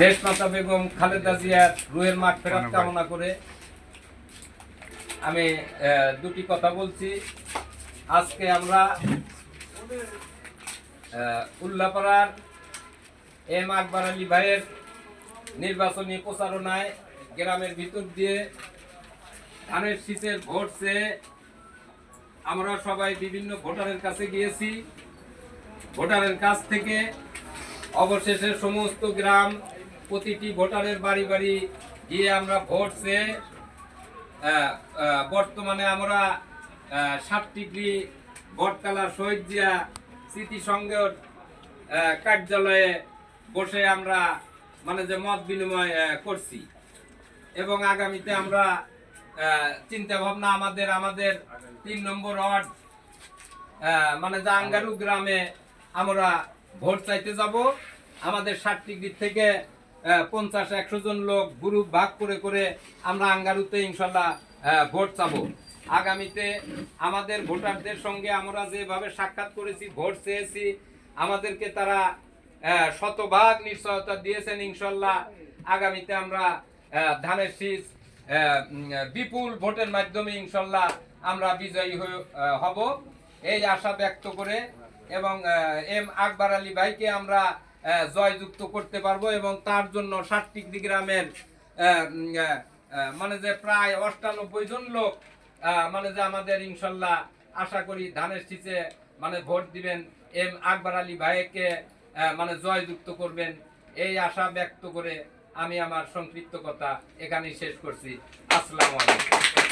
দেশমাতা বেগম খালেদা জিয়ার রুহের মাগফিরাত কামনা করে আমি দুটি কথা বলছি। আজকে আমরা উল্লাপাড়ার এম আকবর আলী ভাইয়ের নির্বাচনী প্রচারণায় গ্রামের ভিতর দিয়ে ধানের শীষের ভোট চেয়ে আমরা সবাই বিভিন্ন ভোটারের কাছে গিয়েছি। ভোটারের কাছ থেকে অবশেষে সমস্ত গ্রাম প্রতিটি ভোটারের বাড়ি বাড়ি গিয়ে আমরা ভোট চেয়ে বর্তমানে আমরা 7 ডিগ্রি বটতলার শহীদ জিয়া স্মৃতি সংঘের কার্যালয়ে বসে আমরা যে মত বিনিময় করছি এবং আগামীতে আমরা চিন্তা ভাবনা আমাদের 3 নম্বর ওয়ার্ড জাঙ্গারু গ্রামে আমরা ভোট চাইতে যাব। আমাদের 7 ডিগ্রি থেকে 50-100 জন লোক গ্রুপ ভাগ করে করে আমরা আঙ্গারুতে ইনশাল্লাহ ভোট চাবো। আগামীতে আমাদের ভোটারদের সঙ্গে আমরা যেভাবে সাক্ষাৎ করেছি, ভোট চেয়েছি, আমাদেরকে তারা শতভাগ নিশ্চয়তা দিয়েছেন। ইনশাল্লাহ আগামীতে আমরা ধানের শীষ বিপুল ভোটের মাধ্যমে ইনশাল্লাহ আমরা বিজয়ী হব এই আশা ব্যক্ত করে এবং এম আকবর আলী ভাইকে আমরা জয়যুক্ত করতে পারবো এবং তার জন্য 7 ডিগ্রি গ্রামের যে প্রায় 98 জন লোক আমাদের ইনশাল্লাহ আশা করি ধানের শীষে ভোট দিবেন, এম আকবর আলী ভাইকে জয়যুক্ত করবেন এই আশা ব্যক্ত করে আমি আমার সংক্ষিপ্ত কথা এখানেই শেষ করছি। আসসালামু আলাইকুম।